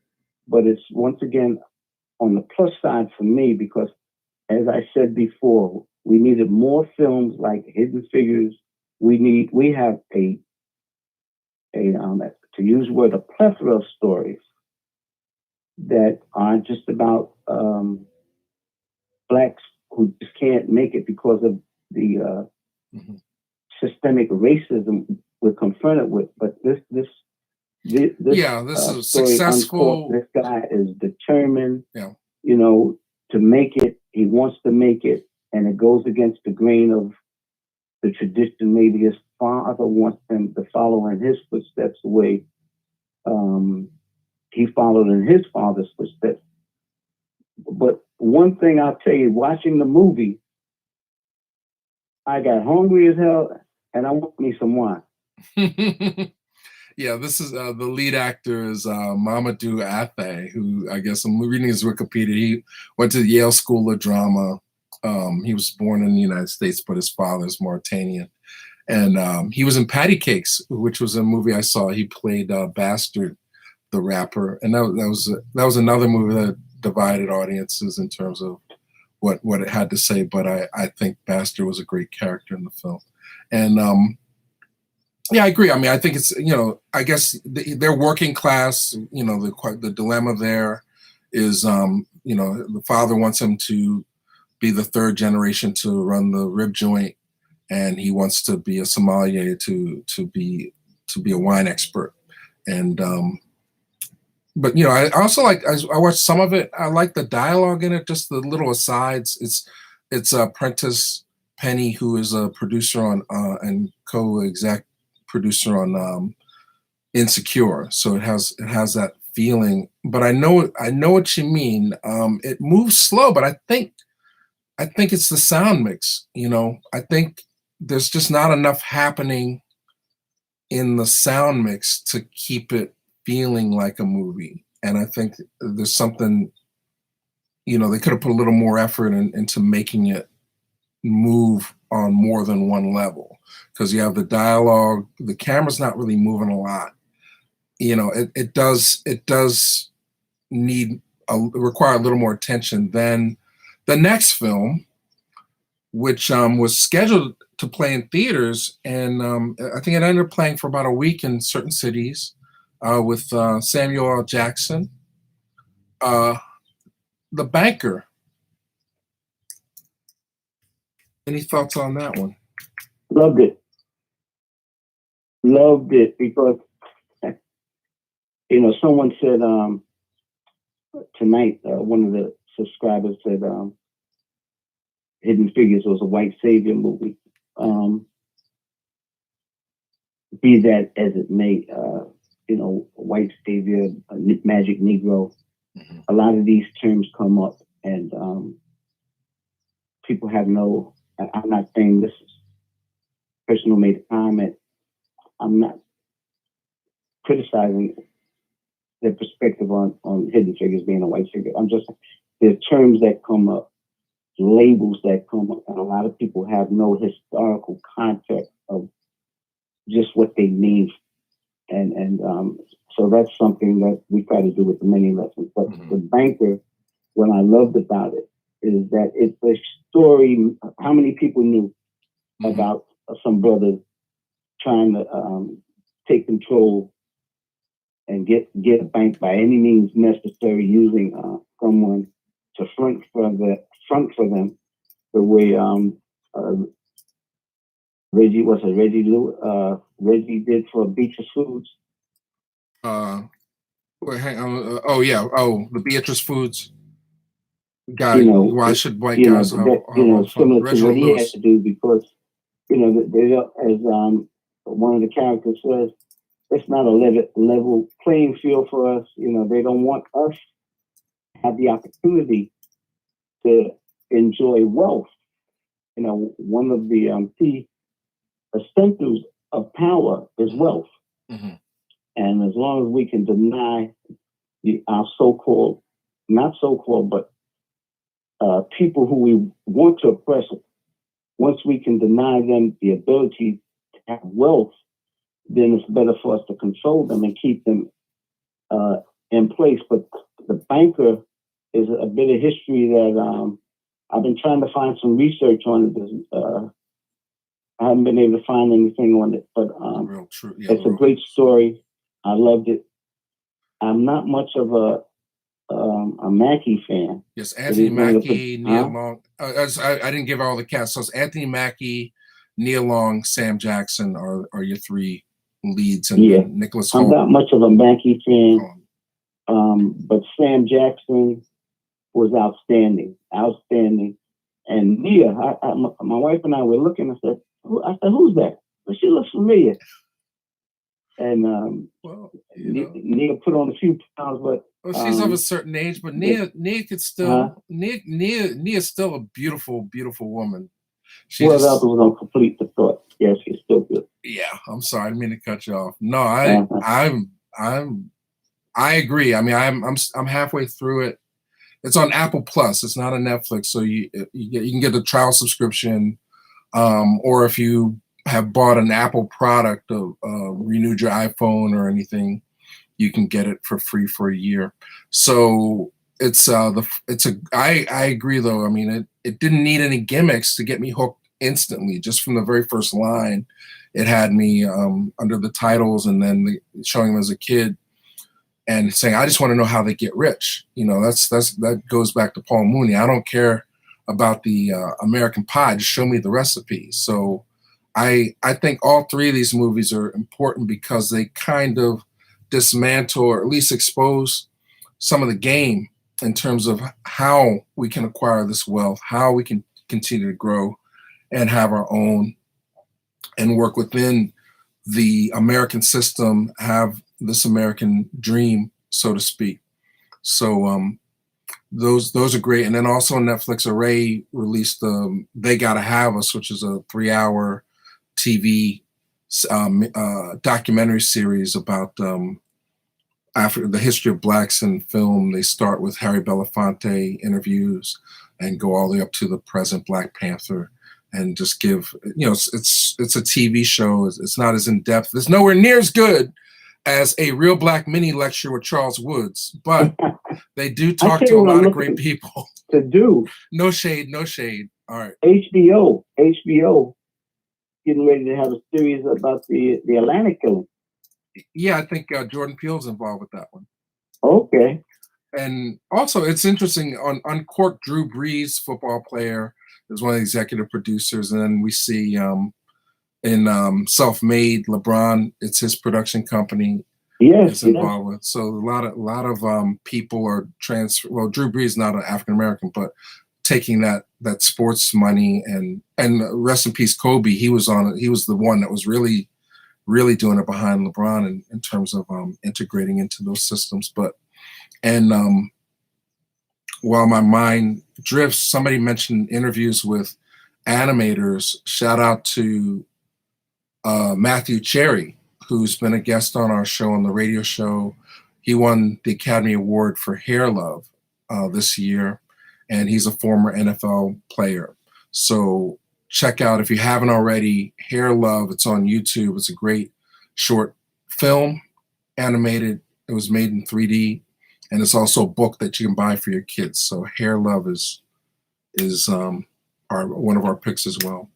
[SPEAKER 2] but it's once again on the plus side for me, because as I said before, we needed more films like Hidden Figures. We have a to use the word, a plethora of stories that aren't just about Blacks who just can't make it because of the systemic racism we're confronted with. But this
[SPEAKER 1] is successful.
[SPEAKER 2] Uncorked, this guy is determined,
[SPEAKER 1] yeah,
[SPEAKER 2] to make it. He wants to make it, and it goes against the grain of the tradition. Maybe his father wants him to follow in his footsteps, the way he followed in his father's footsteps. But one thing I'll tell you, watching the movie, I got hungry as hell, and I want me some wine.
[SPEAKER 1] Yeah, this is the lead actor is Mamadou Athey, who, I guess I'm reading his Wikipedia. He went to the Yale School of Drama. He was born in the United States, but his father's Mauritanian. And he was in Patty Cakes, which was a movie I saw. He played Bastard, the rapper, and that was another movie that divided audiences in terms of what it had to say. But I think Bastard was a great character in the film, and yeah, I agree. I mean, I think it's, I guess they're working class. The dilemma there is, the father wants him to be the third generation to run the rib joint, and he wants to be a sommelier to be a wine expert. And but I also I watched some of it. I like the dialogue in it, just the little asides. It's Prentice Penny, who is a producer on and co-exec producer on Insecure. So it has that feeling. But I know what you mean. It moves slow, but I think it's the sound mix. I think there's just not enough happening in the sound mix to keep it feeling like a movie. And I think there's something, they could have put a little more effort into making it move on more than one level, because you have the dialogue, the camera's not really moving a lot. It does need require a little more attention than the next film, which was scheduled to play in theaters, and I think it ended up playing for about a week in certain cities, with Samuel L. Jackson, The Banker. Any thoughts on that one?
[SPEAKER 2] Loved it. Loved it because, someone said tonight, one of the subscribers said Hidden Figures was a white savior movie. Be that as it may, white savior, magic Negro,
[SPEAKER 1] Mm-hmm.
[SPEAKER 2] a lot of these terms come up, and people have no. I'm not saying this person who made a comment. I'm not criticizing their perspective on Hidden Figures being a white figure. I'm just, there are terms that come up, labels that come up, and a lot of people have no historical context of just what they mean. And so that's something that we try to do with the mini lessons. But
[SPEAKER 1] Mm-hmm.
[SPEAKER 2] The Banker, what I loved about it is that it's a story. How many people knew
[SPEAKER 1] Mm-hmm.
[SPEAKER 2] about some brothers trying to take control and get a bank by any means necessary, using someone to front for them, the way Reggie did for Beatrice Foods.
[SPEAKER 1] Wait, hang on. Oh yeah. Oh, the Beatrice Foods guy. Why should white guys have fun?
[SPEAKER 2] Similar to
[SPEAKER 1] Reginald
[SPEAKER 2] what he
[SPEAKER 1] Lewis.
[SPEAKER 2] had to do, because they, as one of the characters says, it's not a level playing field for us. They don't want us to have the opportunity to enjoy wealth. One of the key essentials of power is wealth.
[SPEAKER 1] Mm-hmm.
[SPEAKER 2] And as long as we can deny our so-called, not so-called, but people who we want to oppress, once we can deny them the ability to have wealth, then it's better for us to control them and keep them in place. But The Banker is a bit of history that I've been trying to find some research on it. I haven't been able to find anything on it, but
[SPEAKER 1] Real true. Yeah,
[SPEAKER 2] it's a great story. I loved it. I'm not much of a Mackie fan.
[SPEAKER 1] Yes, Anthony Mackie, Neil Long. I didn't give all the cast. So it's Anthony Mackie, Neil Long, Sam Jackson are your three leads, and
[SPEAKER 2] Yeah.
[SPEAKER 1] Nicholas
[SPEAKER 2] I'm
[SPEAKER 1] Hoult.
[SPEAKER 2] not much of a Mackie fan, but Sam Jackson was outstanding. And Nia, my wife and I were looking. I said, "Who's that?" But she looks familiar. And Nia put on a few pounds, but
[SPEAKER 1] she's of a certain age. But Nia could still Nia's still a beautiful, beautiful woman.
[SPEAKER 2] The other was on complete the thought. Yes, she's still good.
[SPEAKER 1] Yeah, I'm sorry, I didn't mean to cut you off. No, I agree. I mean, I'm halfway through it. It's on Apple Plus. It's not on Netflix, so you can get the trial subscription, or if you have bought an Apple product, renewed your iPhone or anything, you can get it for free for a year. So I agree though. I mean, it didn't need any gimmicks to get me hooked instantly. Just from the very first line, it had me under the titles, and then showing them as a kid and saying, I just want to know how they get rich. That goes back to Paul Mooney. I don't care about the American pie. Just show me the recipe. So I think all three of these movies are important because they kind of dismantle or at least expose some of the game in terms of how we can acquire this wealth, how we can continue to grow and have our own and work within the American system, have this American dream, so to speak. So those are great. And then also on Netflix, Array released They Gotta Have Us, which is a 3-hour TV documentary series about the history of blacks in film. They start with Harry Belafonte interviews and go all the way up to the present Black Panther, and just give, it's a TV show. It's not as in depth. It's nowhere near as good as a Real Black Mini lecture with Charles Woods, but they do talk to a lot of great people.
[SPEAKER 2] To do.
[SPEAKER 1] No shade, no shade. All right.
[SPEAKER 2] HBO getting ready to have a series about the Atlanta killing.
[SPEAKER 1] Yeah, I think Jordan Peele's involved with that one.
[SPEAKER 2] Okay.
[SPEAKER 1] And also, it's interesting, on Uncorked, Drew Brees, football player, is one of the executive producers. And then we see in Self-Made, LeBron, it's his production company.
[SPEAKER 2] Yes,
[SPEAKER 1] involved with. So a lot of people are Well, Drew Brees is not an African American, but taking that sports money and rest in peace, Kobe. He was the one that was really doing it behind LeBron in terms of integrating into those systems. While my mind drifts, somebody mentioned interviews with animators. Shout out to Matthew Cherry, who's been a guest on our show, on the radio show. He won the Academy Award for Hair Love this year, and he's a former NFL player. So check out, if you haven't already, Hair Love. It's on YouTube. It's a great short film, animated. It was made in 3D, and it's also a book that you can buy for your kids. So Hair Love is one of our picks as well.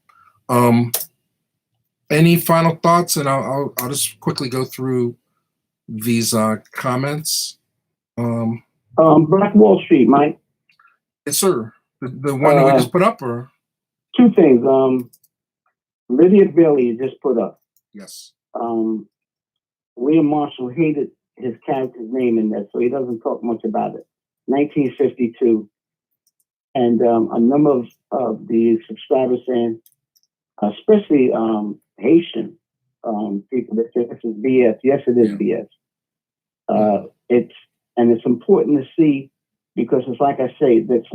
[SPEAKER 1] Any final thoughts? And I'll just quickly go through these comments.
[SPEAKER 2] Black Wall Street, Mike.
[SPEAKER 1] Yes, sir. The one that we just put up, or
[SPEAKER 2] two things. Lydia Bailey just put up.
[SPEAKER 1] Yes.
[SPEAKER 2] William Marshall hated his character's name in that, so he doesn't talk much about it. 1952, and a number of the subscribers saying, especially Haitian people, that say this is BS. Yes, it is BS. It's important to see, because it's like I say, that's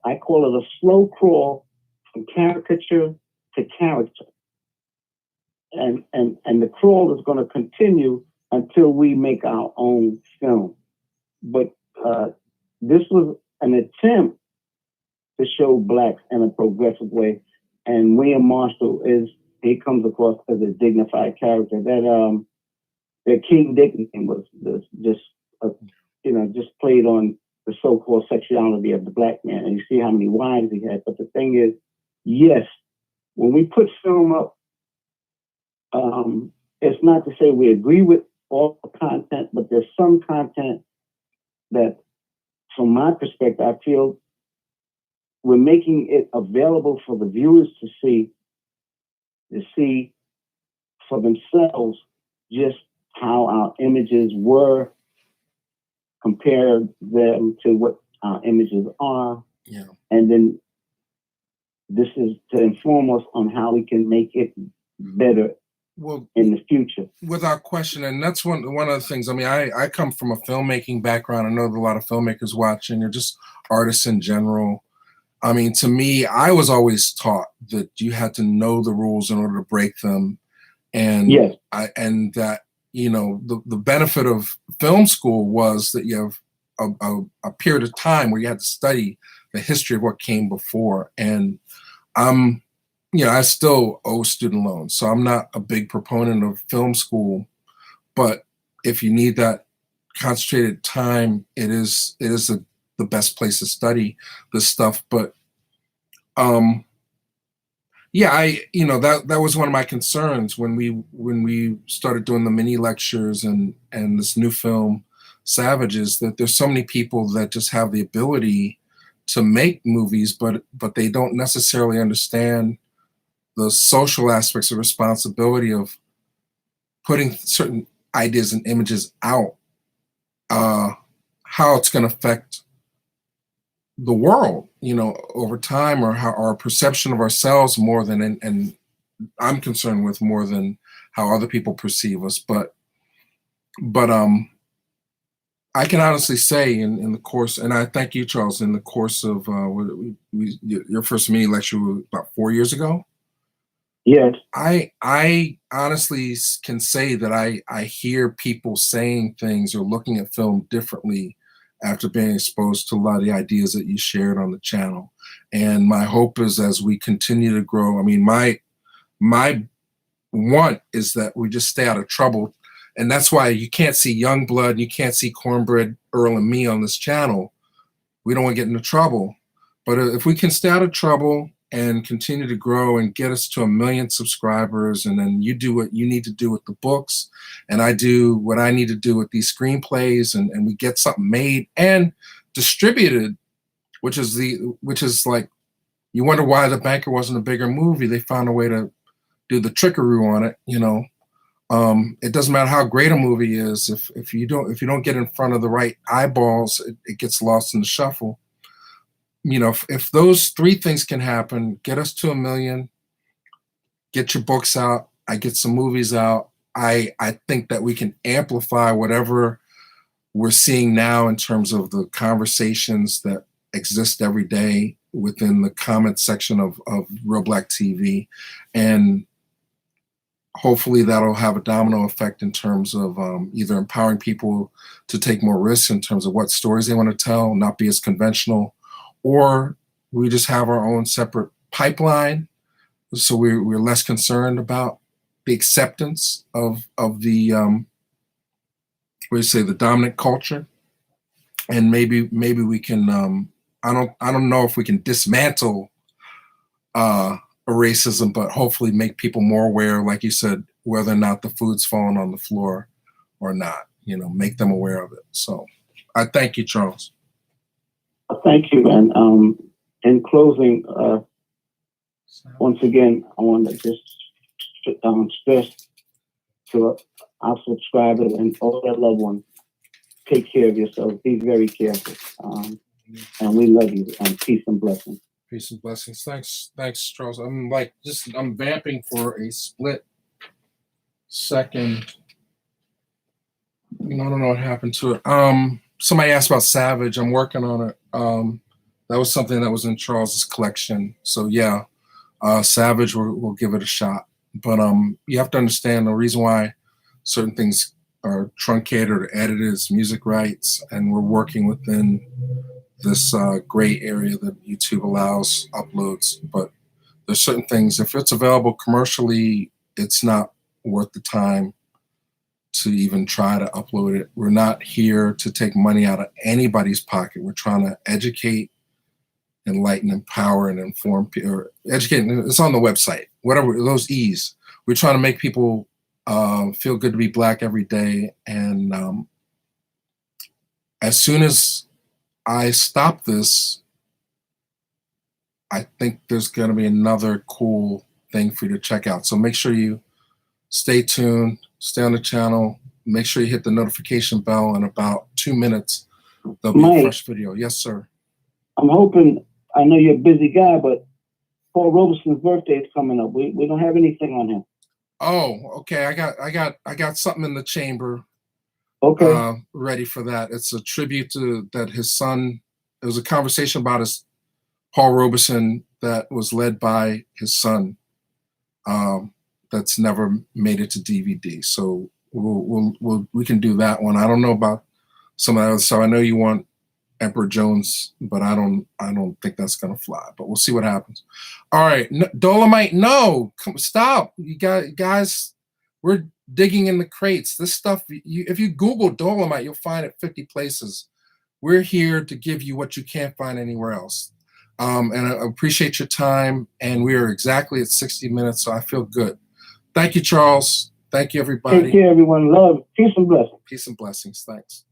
[SPEAKER 2] I call it a slow crawl from caricature to character, and the crawl is going to continue until we make our own film. But this was an attempt to show blacks in a progressive way, and William Marshall he comes across as a dignified character. That King Dick was just played on the so-called sexuality of the black man, and you see how many wives he had. But the thing is, yes, when we put film up, it's not to say we agree with all the content, but there's some content that, from my perspective, I feel we're making it available for the viewers to see for themselves just how our images were, compare them to what our images are.
[SPEAKER 1] Yeah. And
[SPEAKER 2] then this is to inform us on how we can make it better in the future.
[SPEAKER 1] Without question. And that's one of the things. I mean, I come from a filmmaking background. I know that a lot of filmmakers watching, or just artists in general. I mean, to me, I was always taught that you had to know the rules in order to break them. And
[SPEAKER 2] yes.
[SPEAKER 1] That, the benefit of film school was that you have a period of time where you had to study the history of what came before. And I still owe student loans, so I'm not a big proponent of film school. But if you need that concentrated time, it is the best place to study this stuff. But that was one of my concerns when we started doing the mini lectures and this new film, Savages, that there's so many people that just have the ability to make movies, but they don't necessarily understand the social aspects of responsibility of putting certain ideas and images out, how it's going to affect the world, over time, or how our perception of ourselves more than, and I'm concerned with more than how other people perceive us. But I can honestly say in the course, and I thank you, Charles, in the course of your first mini lecture was about 4 years ago.
[SPEAKER 2] Yes.
[SPEAKER 1] I honestly can say that I hear people saying things or looking at film differently after being exposed to a lot of the ideas that you shared on the channel. And my hope is, as we continue to grow, I mean, my want is that we just stay out of trouble. And that's why you can't see Youngblood, you can't see Cornbread, Earl, and me on this channel. We don't want to get into trouble. But if we can stay out of trouble and continue to grow and get us to 1 million subscribers, and then you do what you need to do with the books, and I do what I need to do with these screenplays, and we get something made and distributed, which is like, you wonder why The Banker wasn't a bigger movie. They found a way to do the trickery on it. It doesn't matter how great a movie is, if you don't get in front of the right eyeballs, it gets lost in the shuffle. If those three things can happen, get us to 1 million, get your books out, I get some movies out, I think that we can amplify whatever we're seeing now in terms of the conversations that exist every day within the comment section of Real Black TV. And hopefully that'll have a domino effect in terms of either empowering people to take more risks in terms of what stories they want to tell, not be as conventional, or we just have our own separate pipeline, so we're less concerned about the acceptance of the the dominant culture. And maybe we can I don't know if we can dismantle racism, but hopefully make people more aware, like you said, whether or not the food's falling on the floor or not, make them aware of it. So I thank you, Charles.
[SPEAKER 2] Thank you. And in closing, once again, I want to just stress to our subscribers and all their loved ones, take care of yourselves. Be very careful. And we love you. And peace and blessings.
[SPEAKER 1] Peace and blessings. Thanks, Charles. I'm vamping for a split second. I don't know what happened to it. Somebody asked about Savage. I'm working on it. That was something that was in Charles's collection. So yeah, Savage, we'll give it a shot. But you have to understand the reason why certain things are truncated or edited is music rights, and we're working within this gray area that YouTube allows uploads. But there's certain things, if it's available commercially, it's not worth the time to even try to upload it. We're not here to take money out of anybody's pocket. We're trying to educate, enlighten, empower, and inform people. Or educate, it's on the website, whatever, those E's. We're trying to make people feel good to be Black every day. And as soon as I stop this, I think there's going to be another cool thing for you to check out. So make sure you stay tuned, stay on the channel, make sure you hit the notification bell. In about 2 minutes, there'll be a fresh video. Yes, sir.
[SPEAKER 2] I'm hoping, I know you're a busy guy, but Paul Robeson's birthday is coming up. We don't have anything on him.
[SPEAKER 1] Oh, okay. I got something in the chamber.
[SPEAKER 2] Okay.
[SPEAKER 1] Ready for that. It's a tribute to that his son. It was a conversation about his Paul Robeson that was led by his son. That's never made it to DVD. So we can do that one. I don't know about some of the others. So I know you want Emperor Jones, but I don't think that's gonna fly. But we'll see what happens. All right, Dolomite. No, stop. You guys. We're digging in the crates. This stuff. If you Google Dolomite, you'll find it 50 places. We're here to give you what you can't find anywhere else. And I appreciate your time. And we are exactly at 60 minutes, so I feel good. Thank you, Charles. Thank you, everybody.
[SPEAKER 2] Take care, everyone. Love, peace and blessings.
[SPEAKER 1] Peace and blessings. Thanks.